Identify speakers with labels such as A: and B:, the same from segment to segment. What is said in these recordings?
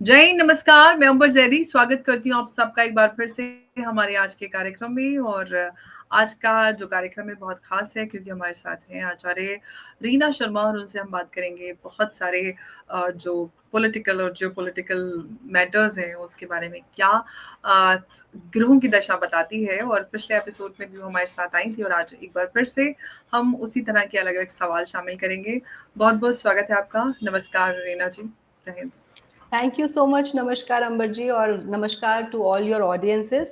A: जय हिंद, नमस्कार। मैं अंबर जैदी स्वागत करती हूँ आप सबका एक बार फिर से हमारे आज के कार्यक्रम में। और आज का जो कार्यक्रम है बहुत खास है क्योंकि हमारे साथ हैं आचार्य रीना शर्मा और उनसे हम बात करेंगे बहुत सारे जो पॉलिटिकल और जियोपॉलिटिकल मैटर्स हैं उसके बारे में। क्या अ, ग्रहों की दशा बताती है। और पिछले एपिसोड में भी वो हमारे साथ आई थी और आज एक बार फिर से हम उसी तरह के अलग अलग सवाल शामिल करेंगे। बहुत बहुत स्वागत है आपका। नमस्कार रीना जी। जय Hind.
B: Thank you so much. Namaskar, Amberji, और नमस्कार to all your audiences.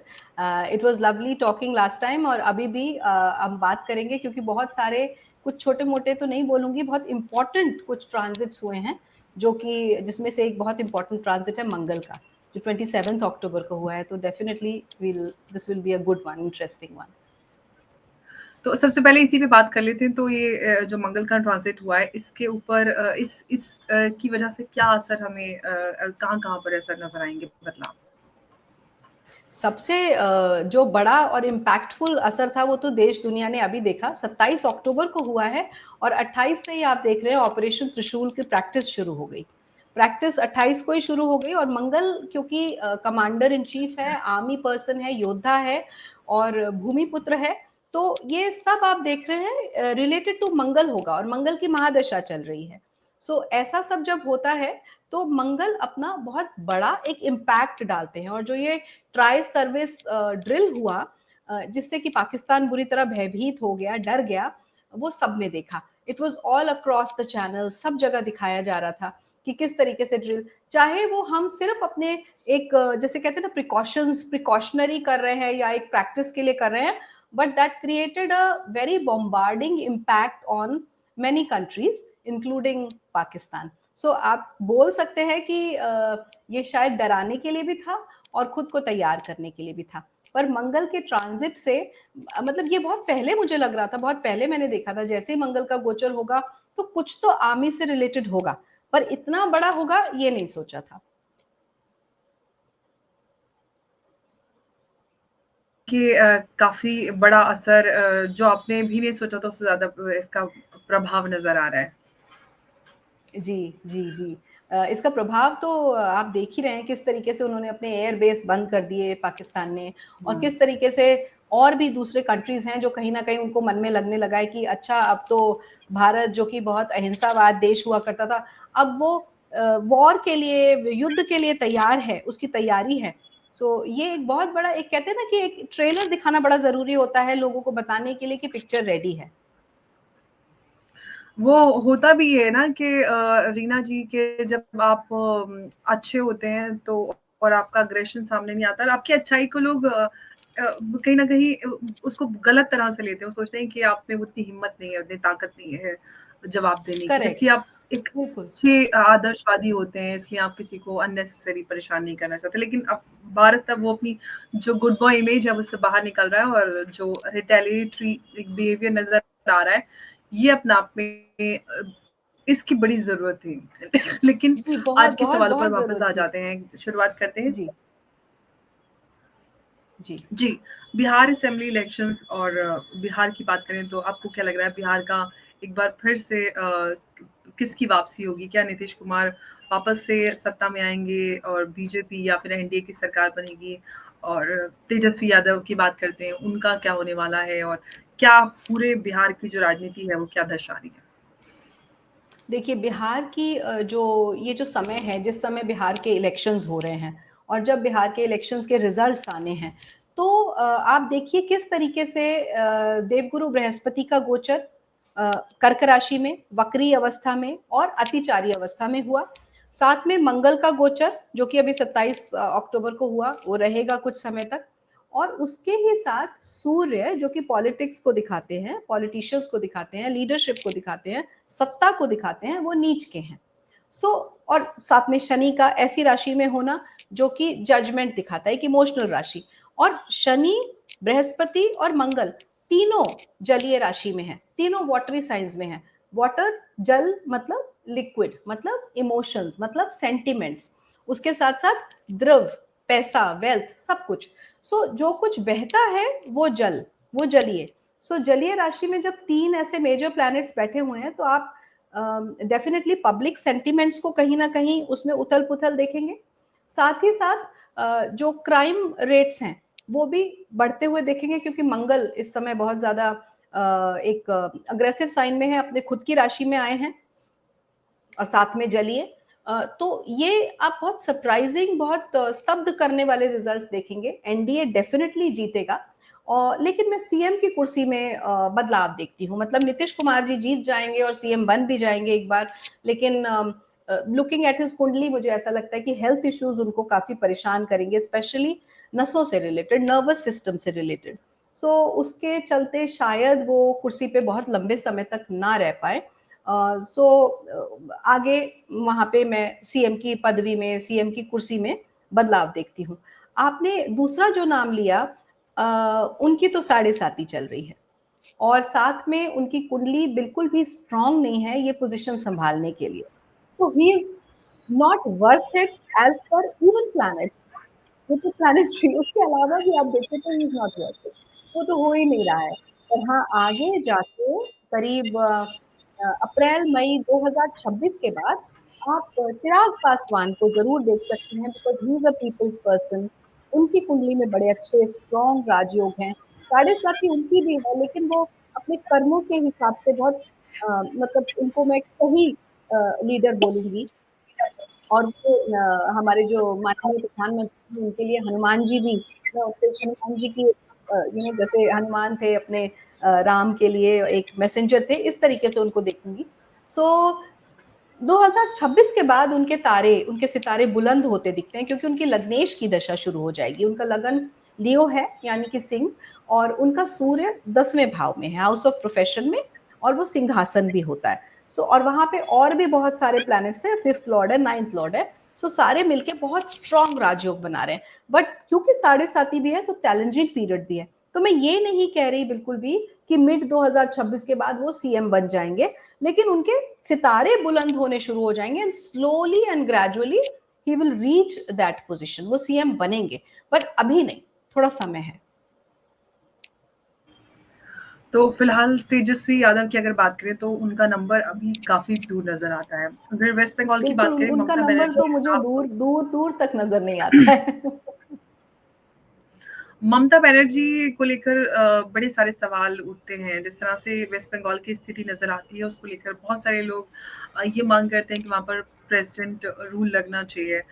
B: It was lovely talking last time और अभी भी हम बात करेंगे क्योंकि बहुत सारे कुछ छोटे मोटे तो नहीं बोलूँगी, बहुत important कुछ ट्रांजिट्स हुए हैं जो कि जिसमें से एक बहुत important ट्रांजिट है मंगल का जो 27 अक्टूबर को हुआ है। तो definitely this will be a good one, interesting one.
A: तो सबसे पहले इसी पे बात कर लेते हैं। तो ये जो मंगल का ट्रांजिट हुआ है इसके ऊपर इस की वजह से क्या असर हमें कहाँ-कहाँ पर असर नज़र आएँगे बदलाव?
B: सबसे जो बड़ा और इम्पैक्टफुल असर था वो तो देश दुनिया ने अभी देखा। 27 अक्टूबर को हुआ है और 28 से ही आप देख रहे हैं ऑपरेशन त्रिशूल की प्रैक्टिस शुरू हो गई। प्रैक्टिस 28 को ही शुरू हो गई और मंगल क्योंकि कमांडर इन चीफ है, आर्मी पर्सन है, योद्धा है और भूमिपुत्र है, तो ये सब आप देख रहे हैं रिलेटेड टू मंगल होगा और मंगल की महादशा चल रही है। सो ऐसा सब जब होता है तो मंगल अपना बहुत बड़ा एक इम्पैक्ट डालते हैं और जो ये ट्राई सर्विस ड्रिल हुआ जिससे कि पाकिस्तान बुरी तरह भयभीत हो गया, डर गया, वो सबने देखा। It was all across the channel, सब जगह दिखाया जा रहा था कि किस तरीके से ड्रिल, चाहे वो हम सिर्फ अपने एक जैसे कहते हैं ना प्रिकॉशनरी कर रहे हैं या एक प्रैक्टिस के लिए कर रहे हैं, but that created a very bombarding impact on many countries including Pakistan. So आप बोल सकते हैं कि ये शायद डराने के लिए भी था और खुद को तैयार करने के लिए भी था। पर मंगल के ट्रांजिट से मतलब ये बहुत पहले मुझे लग रहा था, बहुत पहले मैंने देखा था जैसे ही मंगल का गोचर होगा तो कुछ तो आर्मी से रिलेटेड होगा, पर इतना बड़ा होगा ये नहीं सोचा था।
A: कि काफ़ी बड़ा असर जो आपने भी नहीं सोचा था उससे ज़्यादा इसका प्रभाव नज़र आ रहा है।
B: जी, जी, जी। इसका प्रभाव तो आप देख ही रहे हैं किस तरीके से उन्होंने अपने एयर बेस बंद कर दिए पाकिस्तान ने और
A: हुँ।
B: किस तरीके से और भी दूसरे कंट्रीज़ हैं जो कहीं न कहीं उनको मन में लगने लगा है कि अच्छा अब तो भारत जो कि बहुत अहिंसावाद देश हुआ करता था, अब वो वॉर के लिए, युद्ध के लिए तैयार है, उसकी तैयारी है। सो ये एक बहुत बड़ा एक कहते हैं ना कि एक ट्रेलर दिखाना बड़ा ज़रूरी होता है लोगों को बताने के लिए कि पिक्चर रेडी है।
A: वो होता भी है ना कि रीना जी के जब आप अच्छे होते हैं तो और आपका अग्रेशन सामने नहीं आता और आपकी अच्छाई को लोग कहीं न कहीं उसको गलत तरह से लेते हैं। वो सोचते हैं कि आप में उतनी हिम्मत नहीं है, उतनी ताकत नहीं है जवाब देने की। जबकि
B: करेक्ट,
A: आप एक
B: बिल्कुल।
A: अच्छे आदर्शवादी होते हैं इसलिए आप किसी को अननेसेसरी परेशान नहीं करना चाहते। लेकिन अब भारत अब वो अपनी जो गुड बॉय इमेज है उससे बाहर निकल रहा है और जो रिटेलिएटरी एक बिहेवियर नज़र आ रहा है ये अपने आप में इसकी बड़ी ज़रूरत थी। लेकिन
B: जी,
A: आज
B: बहुत,
A: के
B: बहुत,
A: सवालों पर
B: बहुत
A: वापस
B: ज़रूरत
A: आ
B: थी।
A: जाते हैं, शुरुआत करते हैं।
B: जी, जी।
A: जी, बिहार असेंबली इलेक्शंस और बिहार की बात करें तो आपको क्या लग रहा है बिहार का एक बार फिर से किसकी वापसी होगी? क्या नीतीश कुमार वापस से सत्ता में आएँगे और बीजेपी या फिर एनडीए की सरकार बनेगी? और तेजस्वी यादव की बात करते हैं, उनका क्या होने वाला है? और क्या पूरे बिहार की जो राजनीति है वो क्या दर्शा रही है?
B: देखिए बिहार की जो ये जो समय है, जिस समय बिहार के इलेक्शंस हो रहे हैं और जब बिहार के इलेक्शंस के रिजल्ट्स आने हैं, तो आप देखिए किस तरीके से देवगुरु बृहस्पति का गोचर कर्क राशि में, वक्री अवस्था में और अतिचारी अवस्था में हुआ। साथ में मंगल का गोचर जो कि अभी 27 अक्टूबर को हुआ, वो रहेगा कुछ समय तक। और उसके ही साथ सूर्य जो कि पॉलिटिक्स को दिखाते हैं, पॉलिटिशियंस को दिखाते हैं, लीडरशिप को दिखाते हैं, सत्ता को दिखाते हैं, वो नीच के हैं। सो और साथ में शनि का ऐसी राशि में होना जो कि जजमेंट दिखाता है, एक इमोशनल राशि। और शनि, बृहस्पति और मंगल तीनों जलीय राशि में है, तीनों वाटरी साइंस में है। वाटर, जल मतलब लिक्विड, मतलब इमोशंस, मतलब सेंटिमेंट्स, उसके साथ साथ द्रव, पैसा, वेल्थ, सब कुछ। सो जो कुछ बहता है वो जल, वो जलीय। सो जलीय राशि में जब तीन ऐसे मेजर प्लैनेट्स बैठे हुए हैं तो आप डेफिनेटली पब्लिक सेंटिमेंट्स को कहीं ना कहीं उसमें उथल पुथल देखेंगे। साथ ही साथ जो क्राइम रेट्स हैं वो भी बढ़ते हुए देखेंगे, क्योंकि मंगल इस समय बहुत ज्यादा एक अग्रेसिव साइन में है, अपने खुद की राशि में आए हैं, और साथ में जलीय। तो ये आप बहुत सरप्राइजिंग, बहुत स्तब्ध करने वाले रिजल्ट्स देखेंगे। एनडीए डेफिनेटली जीतेगा, और लेकिन मैं सीएम की कुर्सी में बदलाव देखती हूँ। मतलब नीतीश कुमार जी जीत जाएंगे और सीएम बन भी जाएंगे एक बार, लेकिन लुकिंग एट हिज कुंडली मुझे ऐसा लगता है कि हेल्थ इश्यूज उनको काफी परेशान करेंगे, स्पेशली नसों से रिलेटेड, नर्वस सिस्टम से रिलेटेड। सो उसके चलते शायद वो कुर्सी पे बहुत लंबे समय तक ना रह पाए। सो आगे वहां पे मैं सीएम की पदवी में, सीएम की कुर्सी में बदलाव देखती हूँ। आपने दूसरा जो नाम लिया, उनकी तो 7.5 चल रही है, और साथ में उनकी कुंडली बिल्कुल भी स्ट्रांग नहीं है ये पोजीशन संभालने के लिए। तो he is not worth it as per even planets, वो तो प्लैनेटरी, उसके अलावा भी आप देखें तो he is not worth it, वो तो हो ही नहीं रहा है। और हाँ, आगे जाके करीब अप्रैल मई 2026 के बाद आप चिराग पासवान को जरूर देख सकते हैं, because he is a people's person. उनकी कुंडली में बड़े अच्छे स्ट्रॉन्ग राजयोग हैं। 7.5 उनकी भी है, लेकिन वो अपने कर्मों के हिसाब से बहुत मतलब उनको मैं एक सही लीडर बोलूंगी। और वो हमारे जो माननीय प्रधानमंत्री हैं, उनके लिए हनुमान जी भी, मैं ऑपरेशन हनुमान जी की जैसे हनुमान थे अपने राम के लिए एक मैसेंजर थे, इस तरीके से उनको देखूंगी। सो 2026 के बाद उनके तारे, उनके सितारे बुलंद होते दिखते हैं, क्योंकि उनकी लग्नेश की दशा शुरू हो जाएगी। उनका लगन लियो है, यानी कि सिंह, और उनका सूर्य 10वें भाव में है, हाउस ऑफ प्रोफेशन में, और वो सिंहासन भी होता है। सो और वहां पे और भी बहुत सारे प्लैनेट्स हैं, 5th लॉर्ड है, 9th लॉर्ड है। सो सारे मिलके बहुत स्ट्रॉन्ग राजयोग बना रहे हैं। बट क्योंकि 7.5 भी है तो चैलेंजिंग पीरियड भी है। तो मैं ये नहीं कह रही बिल्कुल भी कि मिड 2026 के बाद वो सीएम बन जाएंगे, लेकिन उनके सितारे बुलंद होने शुरू हो जाएंगे, and slowly and gradually he will reach that position, वो सीएम बनेंगे, बट अभी नहीं, थोड़ा समय है।
A: तो फिलहाल तेजस्वी यादव की अगर बात करें तो उनका नंबर अभी काफी दूर नजर आता है। अगर वेस्ट बंगाल की
B: बिल्कुल
A: बात करें,
B: उनका
A: ममता
B: नंबर
A: बनर्जी
B: तो
A: के
B: मुझे
A: खिलाफ
B: दूर दूर दूर तक नजर नहीं आता है।
A: ममता बनर्जी को लेकर बड़े सारे सवाल उठते हैं। जिस तरह से वेस्ट बंगाल की स्थिति नजर आती है, उसको लेकर बहुत सारे लोग ये मांग करते हैं कि वहाँ पर प्रेसिडेंट रूल लगना चाहिए।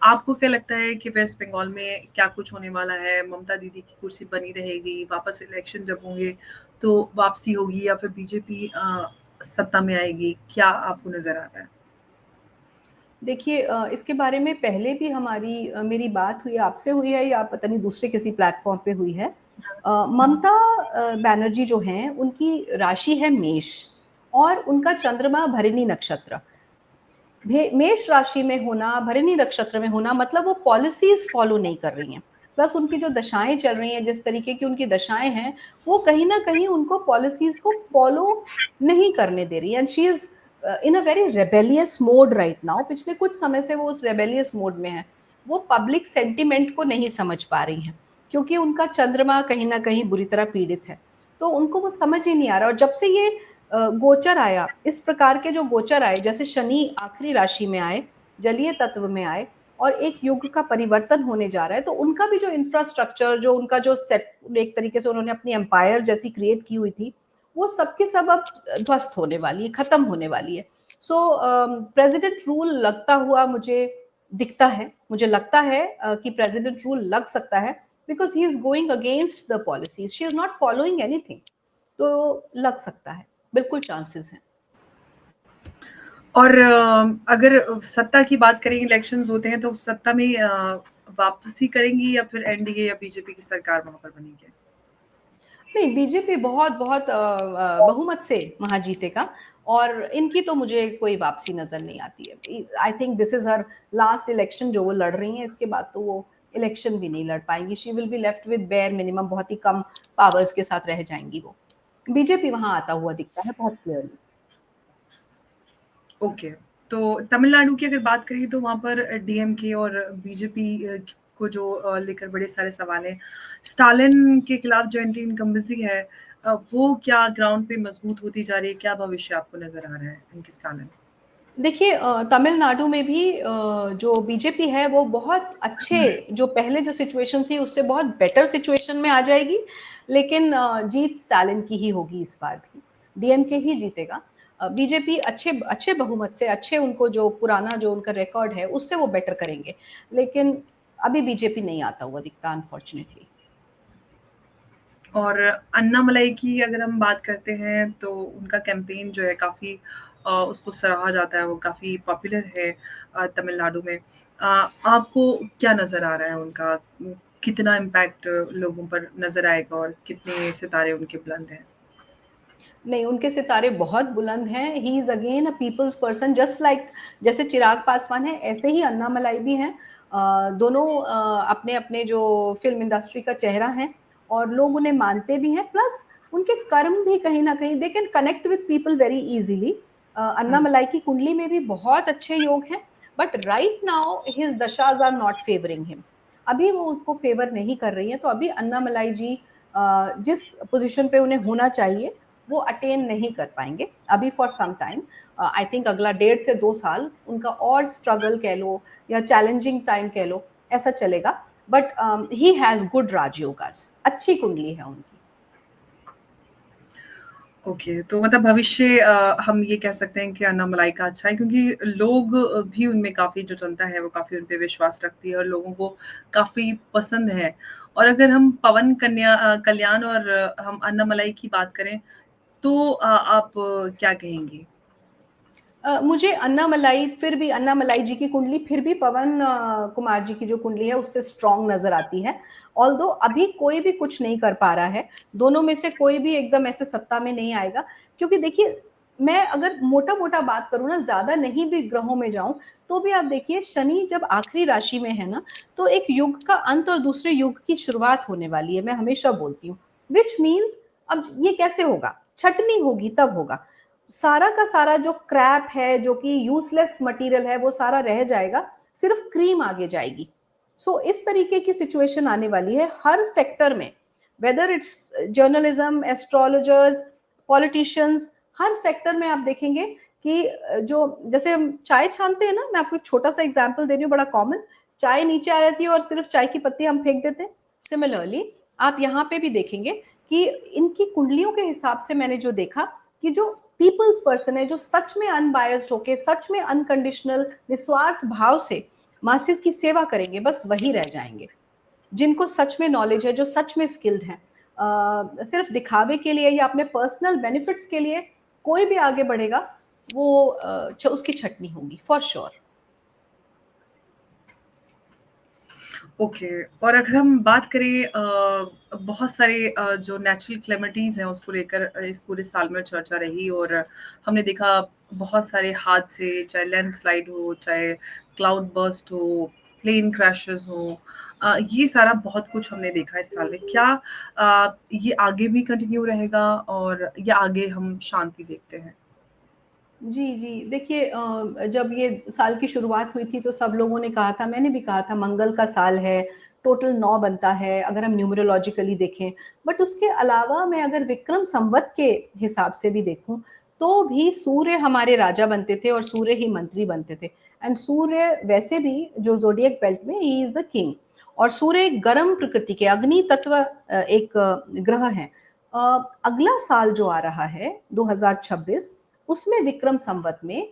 A: आपको क्या लगता है कि वेस्ट बंगाल में क्या कुछ होने वाला है? ममता दीदी की कुर्सी बनी रहेगी? वापस इलेक्शन जब होंगे तो वापसी होगी, या फिर बीजेपी सत्ता में आएगी? क्या आपको नजर आता है?
B: देखिए, इसके बारे में पहले भी हमारी मेरी बात हुई, आपसे हुई है या पता नहीं दूसरे किसी प्लेटफॉर्म पे हुई है। ममता बनर्जी जो हैं, उनकी राशि है मेष, और उनका चंद्रमा भरिणी नक्षत्र। मेष राशि में होना, भरिणी नक्षत्र में होना, मतलब वो पॉलिसीज फॉलो नहीं कर रही हैं। प्लस उनकी जो दशाएं चल रही हैं, जिस तरीके की उनकी दशाएं हैं, वो कहीं ना कहीं उनको पॉलिसीज को फॉलो नहीं करने दे रही है, and she is in a very rebellious mode right now. पिछले कुछ समय से वो उस रेबेलियस मोड में है। वो पब्लिक सेंटिमेंट को नहीं समझ पा रही हैं, क्योंकि उनका चंद्रमा कहीं ना कहीं बुरी तरह पीड़ित है। तो उनको वो समझ ही नहीं आ रहा। और जब से ये गोचर आया, इस प्रकार के जो गोचर आए, जैसे शनि आखिरी राशि में आए, जलीय तत्व में आए, और एक युग का परिवर्तन होने जा रहा है, तो उनका भी जो इंफ्रास्ट्रक्चर, जो उनका जो सेट, एक तरीके से उन्होंने अपनी एम्पायर जैसी क्रिएट की हुई थी, वो सबके सब अब ध्वस्त होने वाली है, खत्म होने वाली है। सो प्रेसिडेंट रूल लगता हुआ मुझे दिखता है, मुझे लगता है कि प्रेसिडेंट रूल लग सकता है, because he is going against the policies, she is not following anything. तो लग सकता है, बिल्कुल चांसेस हैं।
A: और अगर सत्ता की बात करें, इलेक्शंस होते हैं तो सत्ता में वापसी करेंगी, या फिर एनडीए या बीजेपी की सरकार वहां पर बनेगी?
B: नहीं, बीजेपी बहुत बहुत बहुमत से वहां जीतेगा, और इनकी तो मुझे कोई वापसी नजर नहीं आती है। I think this is her last election जो वो लड़ रही हैं, इसके बाद तो वो इलेक्शन भी नहीं लड़ पाएंगी। She will be left with bare minimum, बहुत ही कम पावर्स के साथ रह जाएंगी वो। बीजेपी वहां आता हुआ दिखता है बहुत क्लियरली।
A: ओके। तो तमिलनाडु की अगर बात करें तो वहां पर डीएमके और बीजेपी को जो लेकर बड़े सारे सवाल हैं। स्टालिन के खिलाफ जो एंटी इनकम्बेंसी है, वो क्या ग्राउंड पे मजबूत होती जा रही है? क्या भविष्य आपको नजर आ रहा है इनके स्टालिन?
B: देखिए तमिलनाडु में भी जो बीजेपी है वो बहुत अच्छे, जो पहले जो सिचुएशन थी उससे बहुत बेटर सिचुएशन में आ जाएगी, लेकिन जीत स्टालिन की ही होगी इस बार भी, डीएमके ही जीतेगा। बीजेपी अच्छे अच्छे बहुमत से, अच्छे उनको जो पुराना जो उनका रिकॉर्ड है उससे वो बेटर करेंगे, लेकिन अभी बीजेपी नहीं आता हुआ दिखता अनफॉर्चुनेटली।
A: और अन्नामलाई की अगर हम बात करते हैं तो उनका कैंपेन जो है काफ़ी उसको सराहा जाता है, वो काफ़ी पॉपुलर है तमिलनाडु में। आपको क्या नज़र आ रहा है उनका? कितना इम्पैक्ट लोगों पर नज़र आएगा और कितने सितारे उनके बुलंद हैं?
B: नहीं, उनके सितारे बहुत बुलंद हैं। He is again a people's person, just like जैसे चिराग पासवान है, ऐसे ही अन्नामलाई भी हैं। दोनों अपने-अपने जो फ़िल्म इंडस्ट्री का चेहरा हैं और लोग उन्हें मानते भी हैं, प्लस उनके कर्म भी कहीं न कहीं they can connect with people very easily.
A: Hmm.
B: Annamalai की कुंडली में भी बहुत अच्छे योग हैं, but right now his dashas are not favouring him. अभी वो उनको फ़ेवर नहीं कर रही हैं, तो अभी अन्नामलाई जी जिस पोज़ीशन पे उन्हें होना चाहिए, वो अटेन नहीं कर पाएंगे अभी for some time. I think अगला 1.5 से 2 साल उनका और स्ट्रगल कह लो या चैलेंजिंग टाइम कह लो, ऐसा चलेगा। बट ही हैज गुड राजयोगास, अच्छी कुंडली है उनकी।
A: ओके, तो मतलब भविष्य हम ये कह सकते हैं कि अन्नामलाई का अच्छा है क्योंकि लोग भी उनमें काफ़ी जो जनता है वो काफ़ी उन पे विश्वास रखती है और लोगों को काफ़ी पसंद है। और अगर हम कल्याण और हम अन्नामलाई की बात करें तो आप क्या कहेंगी?
B: मुझे अन्नामलाई फिर भी, अन्नामलाई जी की कुंडली फिर भी पवन कुमार जी की जो कुंडली है उससे स्ट्रांग नजर आती है। ऑल्दो अभी कोई भी कुछ नहीं कर पा रहा है, दोनों में से कोई भी एकदम ऐसे सत्ता में नहीं आएगा। क्योंकि देखिए, मैं अगर मोटा मोटा बात करूं ना, ज्यादा नहीं भी ग्रहों में जाऊं, तो भी आप देखिए शनि जब आखिरी राशि में है ना, तो एक युग का अंत और दूसरे युग की शुरुआत होने वाली है, मैं हमेशा बोलती हूँ। विच मीन्स अब ये कैसे होगा, छटनी होगी तब होगा। सारा का सारा जो क्रैप है, जो कि यूजलेस मटेरियल है, वो सारा रह जाएगा, सिर्फ क्रीम आगे जाएगी। सो इस तरीके की सिचुएशन आने वाली है हर सेक्टर में, whether it's journalism, astrologers, politicians, her sector में आप देखेंगे कि जो जैसे हम चाय छानते हैं ना, मैं आपको एक छोटा सा एग्जांपल दे रही हूँ, बड़ा कॉमन। चाय नीचे आ जाती है और सिर्फ चाय की पत्ती हम फेंक देते हैं। सिमिलरली आप यहाँ पे भी देखेंगे कि इनकी कुंडलियों के हिसाब से मैंने जो देखा कि जो पीपल्स पर्सन है, जो सच में अनबायस्ड होके, सच में अनकंडीशनल निस्वार्थ भाव से मासिस की सेवा करेंगे, बस वही रह जाएंगे। जिनको सच में नॉलेज है, जो सच में स्किल्ड है, सिर्फ दिखावे के लिए या अपने पर्सनल बेनिफिट्स के लिए कोई भी आगे बढ़ेगा, वो उसकी छटनी होगी फॉर श्योर।
A: ओके। और अगर हम बात करें बहुत सारे जो नेचुरल कैलेमिटीज़ हैं उसको लेकर इस पूरे साल में चर्चा रही और हमने देखा बहुत सारे हादसे, चाहे लैंडस्लाइड हो, चाहे क्लाउड बर्स्ट हो, प्लेन क्रैशेस हों, ये सारा बहुत कुछ हमने देखा इस साल में। क्या ये आगे भी कंटिन्यू रहेगा और या आगे हम शांति देखते हैं?
B: जी, जी। देखिए जब ये साल की शुरुआत हुई थी तो सब लोगों ने कहा था, मैंने भी कहा था मंगल का साल है, टोटल 9 बनता है अगर हम न्यूमरोलॉजिकली देखें। बट उसके अलावा मैं अगर विक्रम संवत के हिसाब से भी देखूँ, तो भी सूर्य हमारे राजा बनते थे और सूर्य ही मंत्री बनते थे। एंड सूर्य वैसे भी जो ज़ोडिएक बेल्ट में ही इज़ द किंग, और सूर्य एक गर्म प्रकृति के अग्नि तत्व एक ग्रह हैं। अ, अगला साल जो आ रहा है 2026, उसमें विक्रम संवत में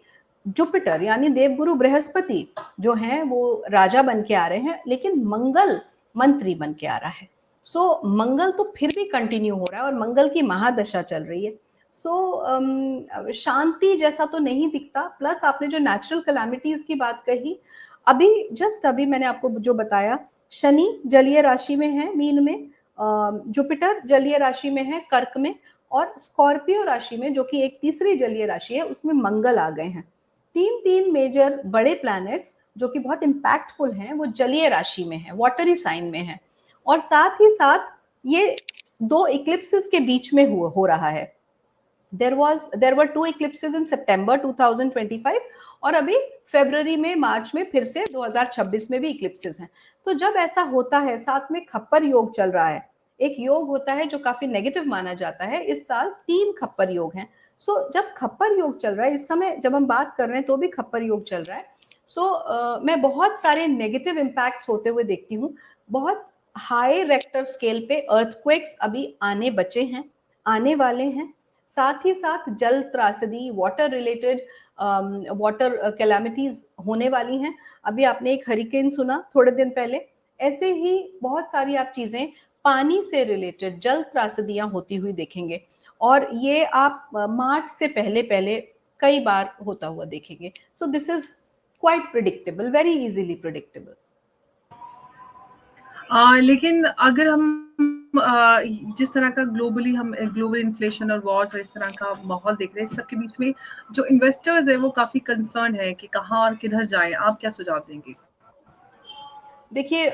B: जुपिटर यानी देवगुरु बृहस्पति जो हैं वो राजा बन के आ रहे हैं, लेकिन मंगल मंत्री बन के आ रहा है। सो मंगल तो फिर भी कंटिन्यू हो रहा है और मंगल की महादशा चल रही है। सो शांति जैसा तो नहीं दिखता। प्लस आपने जो नेचुरल कैलामिटीज की बात कही, अभी जस्ट अभी मैंने आपको जो बताया, शनि जलीय राशि में है मीन में, जुपिटर जलीय राशि में है कर्क में, और स्कॉर्पियो राशि में जो कि एक तीसरी जलीय राशि है उसमें मंगल आ गए हैं। तीन तीन मेजर बड़े प्लैनेट्स जो कि बहुत इम्पैक्टफुल हैं वो जलीय राशि में है, वाटरी साइन में है। और साथ ही साथ ये दो इक्लिप्सिस के बीच में हो रहा है। देर वर 2 इक्लिप्सेस इन सितंबर 2025, और अभी फरवरी में मार्च में फिर से 2026 में भी इक्लिप्सेस हैं। तो जब ऐसा होता है, साथ में खप्पर योग चल रहा है, एक योग होता है जो काफी नेगेटिव माना जाता है, इस साल 3 खप्पर योग हैं। जब खप्पर योग चल रहा है इस समय, जब हम बात कर रहे हैं तो भी खप्पर योग चल रहा है। मैं बहुत सारे नेगेटिव इम्पैक्ट्स होते हुए देखती हूँ। बहुत हाई रेक्टर स्केल पे अर्थक्वेक्स अभी आने बचे हैं, आने वाले हैं। साथ ही साथ जल त्रासदी, वाटर रिलेटेड वाटर कैलामिटीज होने वाली हैं। अभी आपने एक हरिकेन सुना थोड़े दिन पहले, ऐसे ही बहुत सारी आप चीजें पानी से रिलेटेड जल त्रासदियां होती हुई देखेंगे, और ये आप मार्च से पहले पहले कई बार होता हुआ देखेंगे। सो this is quite predictable, very easily predictable.
A: लेकिन अगर हम जिस तरह का हम ग्लोबल इन्फ्लेशन और वॉर्स और इस तरह का माहौल देख रहे हैं, इस सब के बीच में जो इन्वेस्टर्स है वो काफी कंसर्न है कि कहाँ और किधर जाएं, आप क्या सुझाव देंगे?
B: देखिए,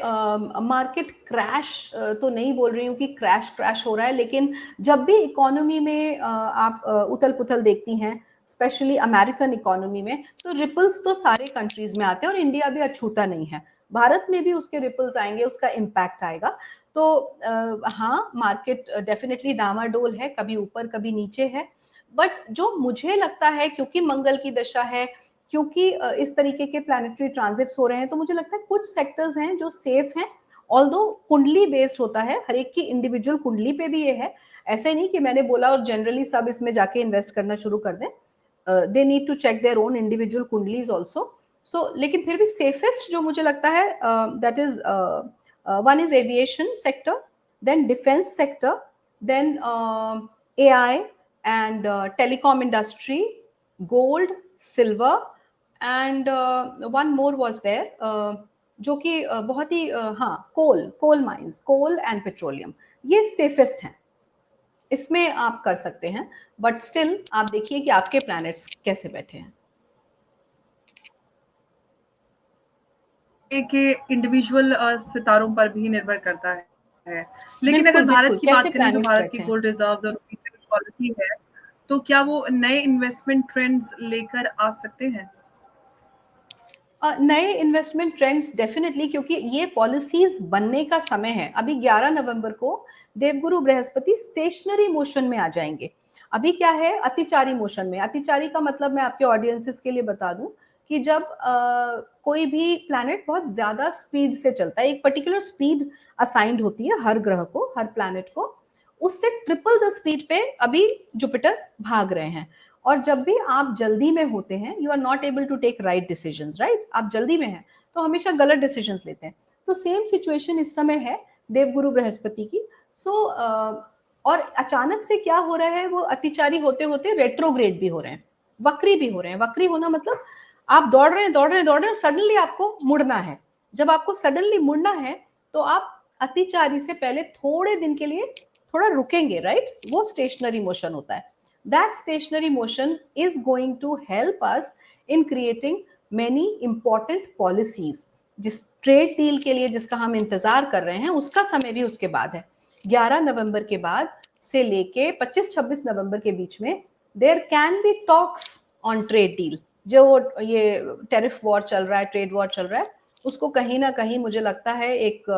B: मार्केट क्रैश तो नहीं बोल रही हूँ कि क्रैश क्रैश हो रहा है, लेकिन जब भी इकोनॉमी में आप उथल पुथल देखती हैं, स्पेशली अमेरिकन इकोनॉमी में, तो रिपल्स तो सारे कंट्रीज में आते हैं, और इंडिया भी अछूता नहीं है। भारत में भी उसके रिपल्स आएंगे, उसका इम्पैक्ट आएगा। तो हाँ, मार्केट डेफिनेटली डामाडोल है, कभी ऊपर कभी नीचे है। बट जो मुझे लगता है, क्योंकि मंगल की दशा है, क्योंकि इस तरीके के प्लैनेटरी ट्रांजिट्स हो रहे हैं, तो मुझे लगता है कुछ सेक्टर्स हैं जो सेफ हैं। ऑल्दो कुंडली बेस्ड होता है, हर एक की इंडिविजुअल कुंडली पे भी ये है। ऐसे नहीं कि मैंने बोला और जनरली सब इसमें जाके इन्वेस्ट करना शुरू कर दें। They need to check their own individual kundlis also. लेकिन फिर भी सेफेस्ट जो मुझे लगता है, that is one is aviation sector, then defence sector, then AI and telecom industry, gold, silver, and one more was there, जो कि बहुत ही हाँ, coal mines, coal and petroleum, ये सेफेस्ट हैं। इसमें आप कर सकते हैं, बट स्टिल आप देखिए कि आपके प्लैनेट्स कैसे बैठे हैं।
A: कि इंडिविजुअल सितारों पर भी निर्भर करता है। लेकिन अगर
B: बिल्कुल
A: भारत
B: बिल्कुल,
A: की
B: कैसे
A: बात करें, जो
B: प्लैनेट्स
A: भारत की
B: बैठे हैं।
A: गोल्ड रिजर्व और पॉलिसी है, तो क्या वो नए इन्वेस्टमेंट ट्रेंड्स लेकर आ सकते हैं?
B: नए इन्वेस्टमेंट ट्रेंड्स डेफिनेटली, क्योंकि ये पॉलिसीज बनने का समय है। अभी 11 नवंबर को देवगुरु बृहस्पति स्टेशनरी मोशन में आ जाएंगे। अभी क्या है, अतिचारी मोशन में। अतिचारी का मतलब मैं आपके ऑडियंसेस के लिए बता दूं कि जब कोई भी प्लैनेट बहुत ज्यादा स्पीड से चलता है, एक पर्टिकुलर स्पीड असाइंड होती है हर ग्रह को, हर प्लैनेट को, उससे ट्रिपल द स्पीड पे अभी जुपिटर भाग रहे हैं। और जब भी आप जल्दी में होते हैं, you are not able to take right decisions, right? आप जल्दी में हैं तो हमेशा गलत डिसीजंस लेते हैं। तो सेम सिचुएशन इस समय है देवगुरु बृहस्पति की। और अचानक से क्या हो रहा है, वो अतिचारी होते होते रेट्रोग्रेड भी हो रहे हैं, वक्री भी हो रहे हैं। वक्री होना मतलब आप दौड़ रहे हैं दौड़ रहे हैं दौड़ रहे हैं, सडनली आपको मुड़ना है। जब आपको सडनली मुड़ना है तो आप अतिचारी से पहले थोड़े दिन के लिए थोड़ा रुकेंगे, राइट? वो स्टेशनरी मोशन होता है। that stationary motion is going to help us in creating many important policies। जिस ट्रेड डील के लिए जिसका हम इंतजार कर रहे हैं, उसका समय भी उसके बाद है। 11 नवंबर के बाद से लेके 25-26 नवंबर के बीच में there can be talks on trade deal. जो ये टेरिफ वॉर चल रहा है, ट्रेड वॉर चल रहा है, उसको कहीं ना कहीं मुझे लगता है एक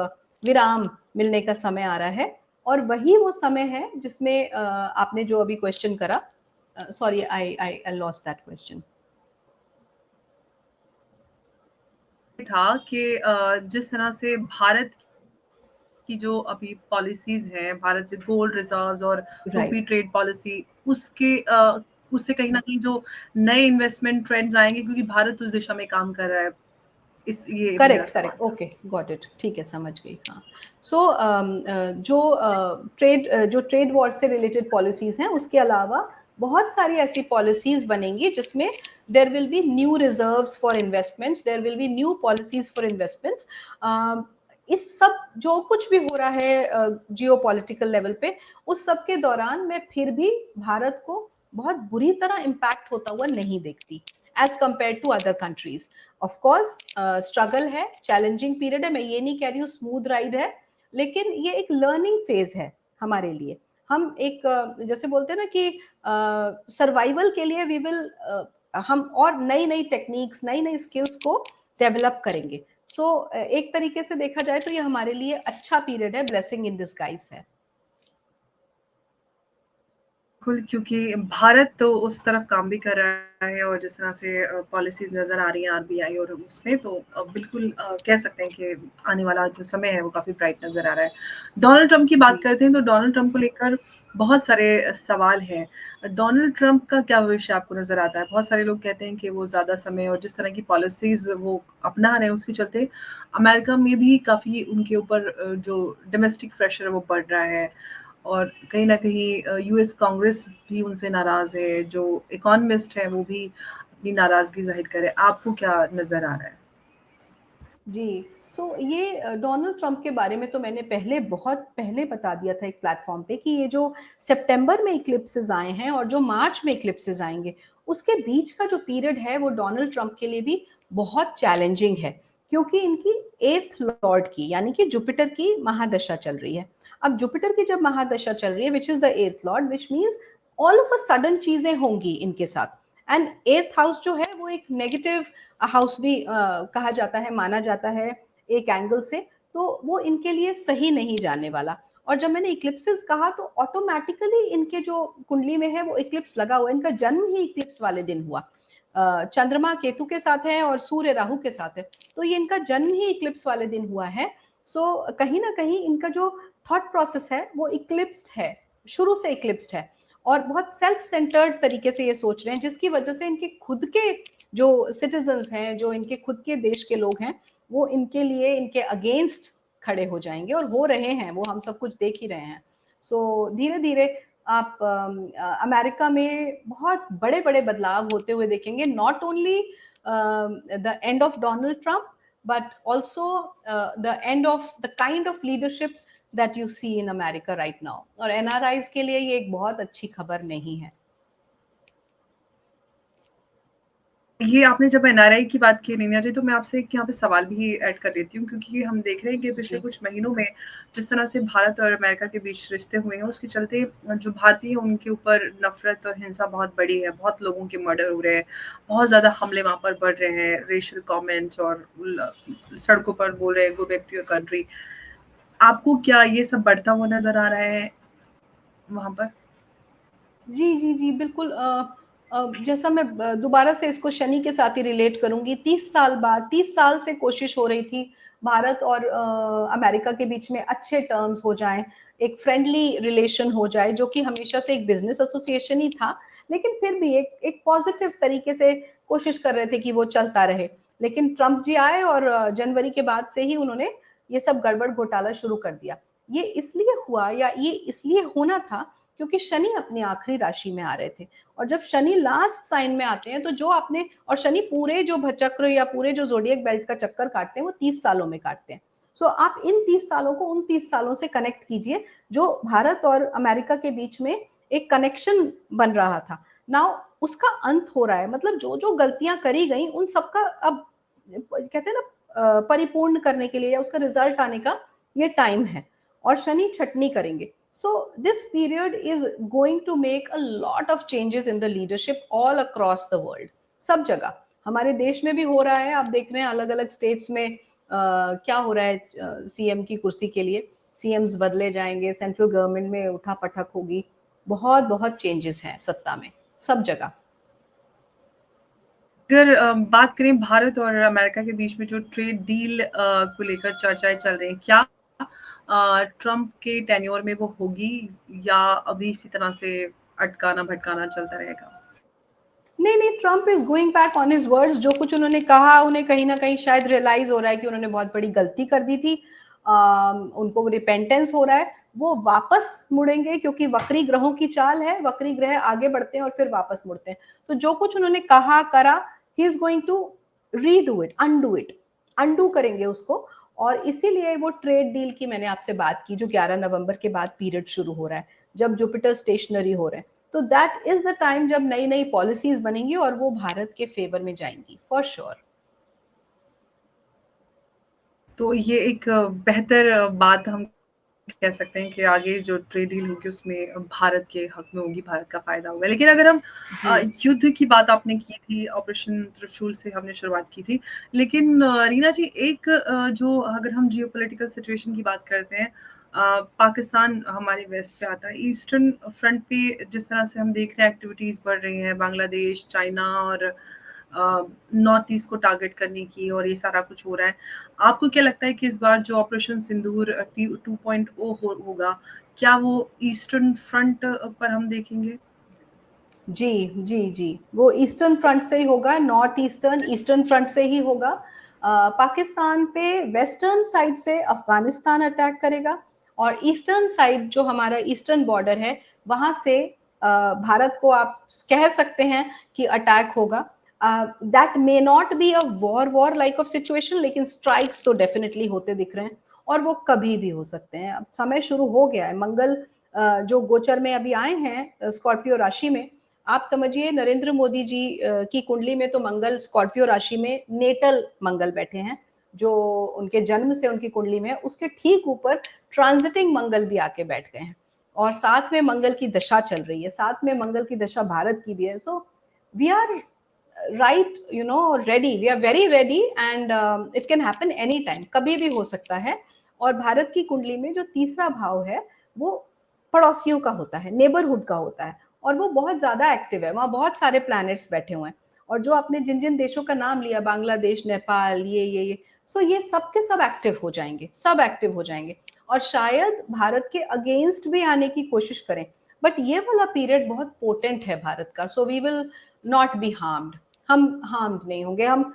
B: विराम मिलने का समय आ रहा है। और वही वो समय है जिसमें आपने जो अभी क्वेश्चन करा, sorry I lost that question.
A: था कि जिस तरह से भारत की जो अभी पॉलिसीज हैं, भारत गोल्ड रिजर्व्स और रूपी
B: राइट,
A: ट्रेड पॉलिसी, उससे कहीं ना कहीं जो नए इन्वेस्टमेंट ट्रेंड्स आएंगे, क्योंकि भारत उस दिशा में काम कर रहा है। ये मेरा
B: करेक्ट
A: सवाल
B: करेक्ट,
A: था।
B: ओके, गॉट इट, ठीक है, समझ गई। हाँ, जो ट्रेड वॉर से रिलेटेड पॉलिसीज हैं, उसके अलावा बहुत सारी ऐसी पॉलिसीज बनेंगी जिसमें there will be new reserves for investments, there will be new policies for investments. इस सब जो कुछ भी हो रहा है जियो पॉलिटिकल लेवल पे, उस सब के दौरान मैं फिर भी भारत को बहुत बुरी तरह इम्पैक्ट होता हुआ नहीं देखती as compare to other countries. Of course struggle है, चैलेंजिंग पीरियड है, मैं ये नहीं कह रही हूँ स्मूथ राइड है, लेकिन ये एक लर्निंग फेज है हमारे लिए। हम एक जैसे बोलते हैं ना कि सर्वाइवल के लिए वी विल हम और नई नई टेक्निक्स, नई नई स्किल्स को डेवलप करेंगे। एक तरीके से देखा जाए तो ये हमारे लिए अच्छा पीरियड है, ब्लेसिंग इन डिस्गाइज है।
A: बिल्कुल, क्योंकि भारत तो उस तरफ काम भी कर रहा है और जिस तरह से पॉलिसीज़ नज़र आ रही हैं आरबीआई और उसमें तो बिल्कुल कह सकते हैं कि आने वाला जो समय है वो काफ़ी ब्राइट नज़र आ रहा है। डोनाल्ड ट्रम्प की बात
B: जी।
A: करते हैं तो डोनाल्ड ट्रम्प को लेकर बहुत सारे सवाल हैं। डोनाल्ड ट्रम्प का क्या भविष्य आपको नज़र आता है? बहुत सारे लोग कहते हैं कि वो ज़्यादा समय और जिस तरह की पॉलिसीज़ वो अपना रहे हैं उसके चलते अमेरिका में भी काफ़ी उनके ऊपर जो डोमेस्टिक प्रेशर है वो बढ़ रहा है। और कहीं न कहीं यूएस कांग्रेस भी उनसे नाराज़ है, जो इकोनॉमिस्ट हैं वो भी अपनी नाराज़गी ज़ाहिर कर रहे हैं। आपको क्या नज़र आ रहा है?
B: जी, सो ये डोनाल्ड ट्रम्प के बारे में तो मैंने पहले बहुत पहले बता दिया था एक प्लेटफ़ॉर्म पे कि ये जो सितंबर में इक्लिप्सेस आए हैं और जो मार्च में इक्लिप्सेस आएँगे, उसके बीच का जो पीरियड है वो डोनाल्ड ट्रम्प के लिए भी बहुत चैलेंजिंग है, क्योंकि इनकी 8th लॉर्ड की यानी कि जुपिटर की महादशा चल रही है। अब जुपिटर की जब महादशा चल रही है which is the 8th Lord which means all of a sudden चीज़ें होंगी इनके साथ एंड 8th हाउस जो है वो एक नेगेटिव हाउस भी कहा जाता है, माना जाता है एक एंगल से, तो वो इनके लिए सही नहीं जाने वाला। और जब मैंने इक्लिप्सेस कहा तो ऑटोमैटिकली इनके जो कुंडली में है वो इक्लिप्स लगा हुआ है, इनका जन्म ही इक्लिप्स वाले दिन हुआ। चंद्रमा केतु के साथ है और सूर्य राहु के साथ है, तो ये इनका जन्म ही इक्लिप्स वाले दिन हुआ है। सो कहीं न कहीं इनका जो थॉट प्रोसेस है वो इक्लिप्स्ड है, शुरू से इक्लिप्स्ड है और बहुत सेल्फ सेंटर्ड तरीके से ये सोच रहे हैं, जिसकी वजह से इनके खुद के जो सिटीजन्स हैं, जो इनके खुद के देश के लोग हैं, वो इनके लिए इनके अगेंस्ट खड़े हो जाएँगे और हो रहे हैं, वो हम सब कुछ देख ही रहे हैं। सो धीरे-धीरे आप अमेरिका में बहुत बड़े-बड़े बदलाव होते हुए देखेंगे, not only the end of Donald Trump, but also the end of the kind of leadership that you see in America right now. और एनआरआईज के लिए ये एक बहुत अच्छी खबर नहीं है।
A: ये आपने जब एनआरआई की बात की रीना जी, तो मैं आपसे एक यहाँ पे सवाल भी ऐड कर लेती हूँ क्योंकि हम देख रहे हैं कि पिछले
B: जी।
A: कुछ महीनों में जिस तरह से भारत और अमेरिका के बीच रिश्ते हुए हैं, उसके चलते जो भारतीय हैं उनके ऊपर नफ़रत और हिंसा बहुत बढ़ी है। बहुत लोगों के मर्डर हो रहे हैं, बहुत ज़्यादा हमले वहाँ पर बढ़ रहे हैं, रेशियल कमेंट्स और ल सड़कों पर बोल रहे हैं go back to your country. आपको क्या ये सब बढ़ता हुआ नज़र आ रहा है वहाँ पर?
B: जी, जी, जी, बिल्कुल जैसा मैं दोबारा से इसको शनि के साथ ही रिलेट करूँगी, 30 साल बाद 30 साल से कोशिश हो रही थी भारत और अमेरिका के बीच में अच्छे टर्म्स हो जाएँ, एक फ्रेंडली रिलेशन हो जाए, जो कि हमेशा से एक बिज़नेस एसोसिएशन ही था, लेकिन फिर भी एक एक पॉज़िटिव तरीके से कोशिश कर रहे थे कि वो चलता रहे। लेकिन ट्रम्प जी आए और जनवरी के बाद से ही उन्होंने ये सब गड़बड़ घोटाला शुरू कर दिया। ये इसलिए हुआ या ये इसलिए होना था क्योंकि शनि अपनी आखिरी राशि में आ रहे थे और जब शनि लास्ट साइन में आते हैं तो जो आपने और शनि पूरे जो चक्र या पूरे जो ज़ोडिएक बेल्ट का चक्कर काटते हैं वो 30 सालों में काटते हैं। सो आप इन 30 सालों को उन 30 सालों से कनेक्ट कीजिए जो भारत और अमेरिका के बीच में एक कनेक्शन बन रहा था। नाउ उसका अंत हो रहा है, मतलब जो-जो गलतियाँ करी गई उन सबका अब कहते हैं ना परिपूर्ण करने के लिए या उसका रिजल्ट आने का ये टाइम है और शनि छटनी करेंगे। So this period is going to make a lot of changes in the leadership all across the world. सब जगह हमारे देश में भी हो रहा है, आप देख रहे हैं अलग अलग स्टेट्स में क्या हो रहा है सीएम की कुर्सी के लिए, सीएम्स बदले जाएंगे, सेंट्रल गवर्नमेंट में उठा पटक होगी, बहुत बहुत चेंजेस हैं सत्ता में सब जगह।
A: अगर बात करें भारत और अमेरिका के बीच में जो ट्रेड डील को लेकर चर्चाएँ चल रही हैं, क्या ट्रम्प के टेन्योर में वो होगी या अभी इसी तरह से अटकाना-भटकाना चलता रहेगा?
B: नहीं, नहीं, Trump is going back on his words. जो कुछ उन्होंने कहा, उन्हें कहीं न कहीं शायद रियलाइज़ हो रहा है कि उन्होंने बहुत बड़ी गलती कर दी थी। उनको रिपेंटेंस हो रहा है। वो वापस मुड़ेंगे क्योंकि वक्री ग्रहों की चाल है, वक्री ग्रह आगे बढ़ते हैं और फिर वापस मुड़ते हैं। तो जो कुछ उन्होंने कहा, करा, he is going to redo it, undo करेंगे उसको और इसीलिए वो ट्रेड डील की मैंने आपसे बात की, जो 11 नवंबर के बाद पीरियड शुरू हो रहा है, जब जुपिटर स्टेशनरी हो रहे हैं। तो दैट इज द टाइम जब नई नई पॉलिसीज बनेंगी और वो भारत के फेवर में जाएंगी फॉर श्योर।
A: तो ये एक बेहतर बात हम कह सकते हैं कि आगे जो ट्रेड डील होगी उसमें भारत के हक में होगी, भारत का फ़ायदा होगा। लेकिन अगर हम
B: जी।
A: युद्ध की बात आपने की थी, ऑपरेशन त्रिशूल से हमने शुरुआत की थी। लेकिन रीना जी एक जो अगर हम जियोपॉलिटिकल सिचुएशन की बात करते हैं, पाकिस्तान हमारे वेस्ट पे आता है। ईस्टर्न फ्रंट पे जिस तरह से हम देख रहे हैं एक्टिविटीज़ बढ़ रही हैं, बांग्लादेश, चाइना और नॉर्थ ईस्ट को टारगेट करने की, और ये सारा कुछ हो रहा है। आपको क्या लगता है कि इस बार जो ऑपरेशन सिंदूर 2.0 होगा, क्या वो ईस्टर्न फ्रंट पर हम देखेंगे?
B: जी, जी, जी। वो ईस्टर्न फ्रंट से ही होगा, नॉर्थ ईस्टर्न, ईस्टर्न फ्रंट से ही होगा। पाकिस्तान पे वेस्टर्न साइड से अफ़गानिस्तान अटैक करेगा और ईस्टर्न साइड जो हमारा ईस्टर्न बॉर्डर है, वहाँ से भारत को आप कह सकते हैं कि अटैक होगा। That may not be a war like of situation, लेकिन स्ट्राइक्स तो डेफिनिटली होते दिख रहे हैं और वो कभी भी हो सकते हैं। अब समय शुरू हो गया है। मंगल जो गोचर में अभी आए हैं स्कॉर्पियो राशि में, आप समझिए नरेंद्र मोदी जी की कुंडली में तो मंगल स्कॉर्पियो राशि में नेटल मंगल बैठे हैं, जो उनके जन्म से उनकी कुंडली में है, उसके ठीक ऊपर ट्रांजिटिंग मंगल भी आके बैठ गए हैं और साथ में मंगल की दशा चल रही है, साथ में मंगल की दशा भारत की भी है। So we are right, you know, ready, we are very ready and it can happen any time, कभी भी हो सकता है। और भारत की कुंडली में जो तीसरा भाव है वो पड़ोसियों का होता है, नेबरहुड का होता है और वो बहुत ज्यादा एक्टिव है, वहाँ बहुत सारे प्लैनेट्स बैठे हुए हैं। और जो आपने जिन जिन देशों का नाम लिया, बांग्लादेश, नेपाल, ये सो ये सब के सब एक्टिव हो जाएंगे, सब एक्टिव हो जाएंगे और शायद भारत के अगेंस्ट भी आने की कोशिश करें। बट ये वाला पीरियड बहुत पोटेंट है भारत का, so we will not be harmed. हम हार्म्ड नहीं होंगे, हम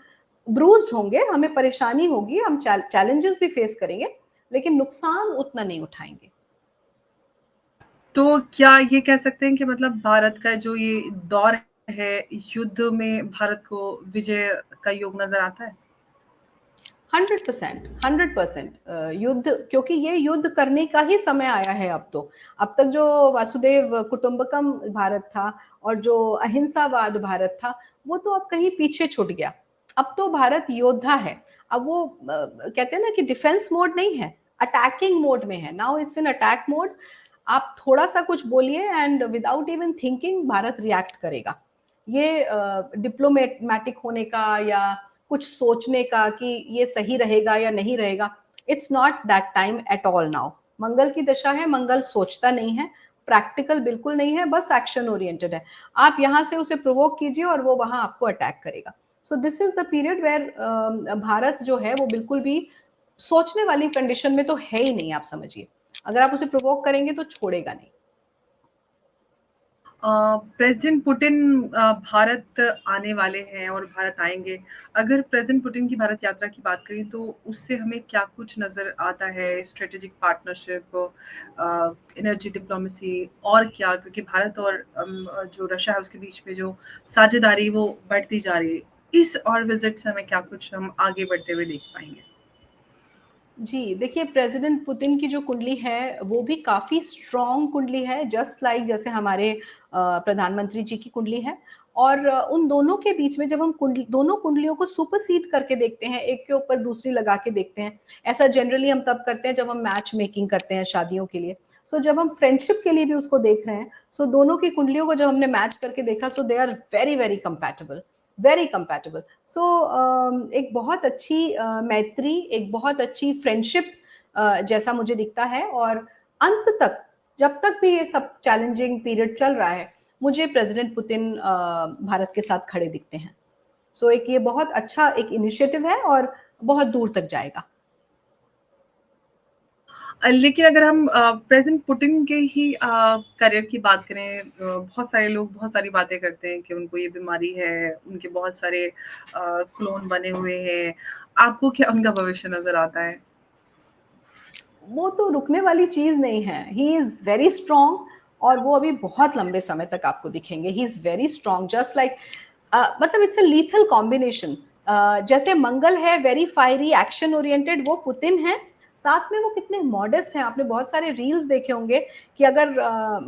B: ब्रूस्ड होंगे, हमें परेशानी होगी, हम चैलेंजेस भी फेस करेंगे, लेकिन नुकसान उतना नहीं उठाएंगे।
A: तो क्या ये कह सकते हैं कि मतलब भारत का जो ये दौर है, युद्ध में भारत को विजय का योग नज़र आता है?
B: 100%, 100% युद्ध, क्योंकि ये युद्ध करने का ही समय आया है अब तो। अब तक जो वासुदेव कुटुंबकम भारत था और जो अहिंसावाद भारत था, वो तो अब कहीं पीछे छूट गया। अब तो भारत योद्धा है। अब वो कहते हैं ना कि डिफेंस मोड नहीं है, अटैकिंग मोड में है। Now it's in attack mode. आप थोड़ा सा कुछ बोलिए and without even thinking Bharat react करेगा। ये डिप्लोमेटिक होने का या कुछ सोचने का कि ये सही रहेगा या नहीं रहेगा, it's not that time at all now. मंगल की दशा है, मंगल सोचता नहीं है, प्रैक्टिकल बिल्कुल नहीं है, बस एक्शन ओरिएंटेड है। आप यहाँ से उसे प्रोवोक कीजिए और वो वहां आपको अटैक करेगा। So this is the period where भारत जो है वो बिल्कुल भी सोचने वाली कंडीशन में तो है ही नहीं, आप समझिए। अगर आप उसे प्रोवोक करेंगे तो छोड़ेगा नहीं।
A: प्रेसिडेंट पुतिन भारत आने वाले हैं और भारत आएँगे। अगर प्रेसिडेंट पुतिन की भारत यात्रा की बात करें तो उससे हमें क्या कुछ नज़र आता है? स्ट्रैटेजिक पार्टनरशिप, एनर्जी डिप्लोमेसी और क्या? क्योंकि भारत और जो रशिया है उसके बीच में जो साझेदारी वो बढ़ती जा रही है। इस और विज़िट से हमें क्या कुछ हम आगे बढ़ते हुए देख पाएँगे?
B: जी, देखिए प्रेज़िडेंट पुतिन की जो कुंडली है, वो भी काफ़ी स्ट्रॉन्ग कुंडली है, जस्ट लाइक जैसे हमारे प्रधानमंत्री जी की कुंडली है। और उन दोनों के बीच में जब हम दोनों कुंडलियों को सुपरसीड करके देखते हैं, एक के ऊपर दूसरी लगा के देखते हैं। ऐसा जनरली हम तब करते हैं जब हम मैच मेकिंग करते हैं शादियों के लिए। सो जब हम फ्रेंडशिप के लिए भी उसको देख रहे हैं, सो दोनों की कुंडलियों को जब हमने मैच करके देखा, so they are very, very compatible, very compatible. So एक बहुत अच्छी मैत्री, एक बहुत अच्छी फ्रेंडशिप जैसा मुझे दिखता है। और अंत तक, जब तक भी ये सब चैलेंजिंग पीरियड चल रहा है, मुझे प्रेसिडेंट पुतिन भारत के साथ खड़े दिखते हैं। सो एक ये बहुत अच्छा एक इनिशिएटिव है और बहुत दूर तक जाएगा।
A: लेकिन अगर हम प्रेज़ेंट पुतिन के ही करियर की बात करें, बहुत सारे लोग बहुत सारी बातें करते हैं कि उनको ये बीमारी है, उनके बहुत सारे क्लोन बने हुए हैं। आपको क्या उनका भविष्य नज़र आता है?
B: वो तो रुकने वाली चीज नहीं है। ही इज वेरी स्ट्रॉन्ग और वो अभी बहुत लंबे समय तक आपको दिखेंगे। He is very strong, just like मतलब इट्स अ लीथल कॉम्बिनेशन। जैसे मंगल है वेरी फायरी एक्शन ओरिएंटेड, वो पुतिन है। साथ में वो कितने मॉडेस्ट हैं, आपने बहुत सारे रील्स देखे होंगे कि अगर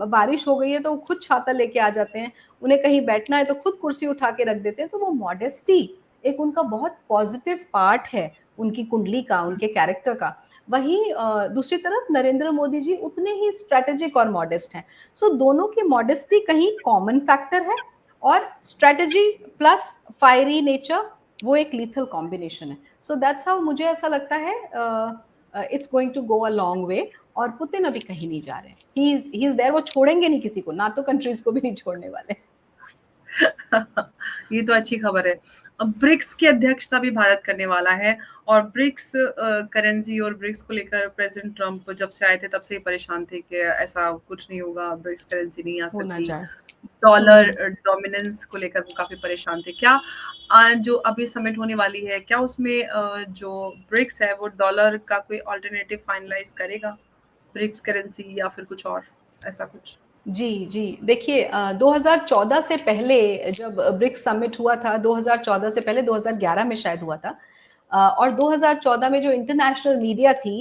B: बारिश हो गई है तो वो खुद छाता लेके आ जाते हैं, उन्हें कहीं बैठना है तो खुद कुर्सी उठा के रख देते हैं। तो वो मॉडेस्टी एक उनका बहुत पॉजिटिव पार्ट है, उनकी कुंडली का, उनके कैरेक्टर का। वहीं दूसरी तरफ नरेंद्र मोदी जी उतने ही स्ट्रेटेजिक और मॉडेस्ट हैं। सो दोनों की मॉडेस्टी कहीं कॉमन फैक्टर है और स्ट्रेटेजी प्लस फायरी नेचर, वो एक लीथल कॉम्बिनेशन है। सो दैट्स हाउ मुझे ऐसा लगता है it's going to go a long way. और पुतिन अभी कहीं नहीं जा रहे हैं। ही इज देयर, वो छोड़ेंगे नहीं किसी को, ना तो कंट्रीज को भी नहीं छोड़ने वाले।
A: ये तो अच्छी खबर है। अब ब्रिक्स की अध्यक्षता भी भारत करने वाला है और ब्रिक्स करेंसी और ब्रिक्स को लेकर प्रेसिडेंट ट्रंप जब से आए थे तब से ही परेशान थे कि ऐसा कुछ नहीं होगा, ब्रिक्स करेंसी नहीं आ
B: हो ना
A: सकती।
B: जाए।
A: डॉलर डोमिनेंस को लेकर वो काफ़ी परेशान थे। क्या जो अभी समिट होने वाली है, क्या उसमें जो ब्रिक्स है वो डॉलर का कोई अल्टरनेटिव फाइनलाइज़ करेगा? ब्रिक्स करेंसी या फिर कुछ और ऐसा कुछ?
B: जी, जी। देखिए 2014 से पहले जब ब्रिक्स समिट हुआ था, 2014 से पहले 2011 में शायद हुआ था। और 2014 में जो इंटरनेशनल मीडिया थी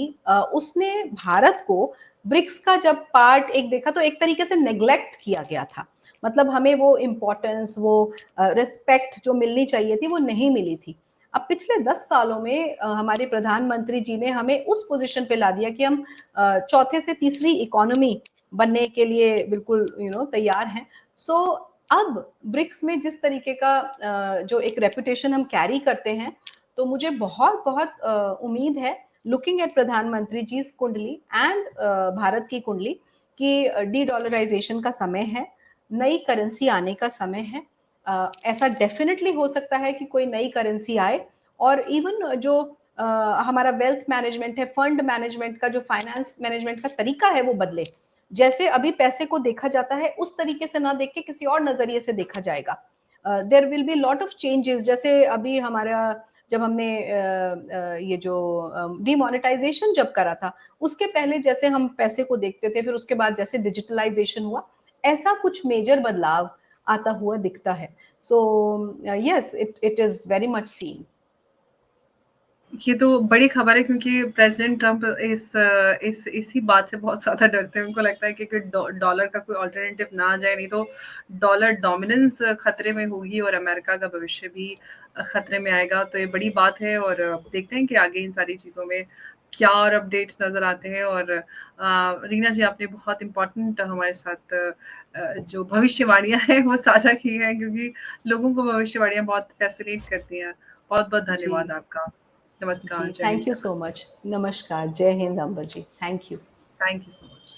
B: उसने भारत को ब्रिक्स का जब पार्ट एक देखा तो एक तरीके से नेग्लेक्ट किया गया था। मतलब हमें वो इम्पोर्टेंस, वो रिस्पेक्ट जो मिलनी चाहिए थी, वो नहीं मिली थी। अब पिछले 10 सालों में हमारे प्रधानमंत्री जी ने हमें उस पोज़ीशन पे ला दिया कि हम चौथे से तीसरी इकोनॉमी बनने के लिए बिल्कुल तैयार हैं। सो अब ब्रिक्स में जिस तरीके का जो एक रेपुटेशन हम कैरी करते हैं, तो मुझे बहुत बहुत उम्मीद है लुकिंग एट प्रधानमंत्री जी कुंडली एंड भारत की कुंडली कि डी डॉलराइजेशन का समय है, नई करेंसी आने का समय है। ऐसा डेफिनेटली हो सकता है कि कोई नई करेंसी आए और इवन जो हमारा वेल्थ मैनेजमेंट है, फंड मैनेजमेंट का जो फाइनेंस मैनेजमेंट का तरीका है वो बदले। जैसे अभी पैसे को देखा जाता है उस तरीके से ना देख के किसी और नजरिए से देखा जाएगा। There will be lot of changes. जैसे अभी हमारा जब हमने ये जो डिमोनेटाइजेशन जब करा था, उसके पहले जैसे हम पैसे को देखते थे, फिर उसके बाद जैसे डिजिटलाइजेशन हुआ, ऐसा कुछ मेजर बदलाव आता हुआ दिखता है। So yes, it is very much seen.
A: ये तो बड़ी खबर है क्योंकि प्रेसिडेंट ट्रंप इस इसी बात से बहुत ज़्यादा डरते हैं। उनको लगता है कि डॉलर का कोई अल्टरनेटिव ना आ जाए, नहीं तो डॉलर डोमिनेंस खतरे में होगी और अमेरिका का भविष्य भी खतरे में आएगा। तो ये बड़ी बात है और अब देखते हैं कि आगे इन सारी चीज़ों में क्या और अपडेट्स नज़र आते हैं और रीना जी आपने बहुत इम्पोर्टेंट हमारे साथ जो भविष्यवाणियाँ हैं वो साझा की हैं क्योंकि लोगों को भविष्यवाणियाँ बहुत फ़ैसिनेट करती हैं। बहुत-बहुत
B: जी,
A: धन्यवाद आपका। नमस्कार,
B: जी,
A: जय
B: थैंक
A: हिंद,
B: यू
A: जय
B: सो
A: भारत।
B: मच। नमस्कार, जय हिंद Amber ji, thank you.
A: Thank you so much.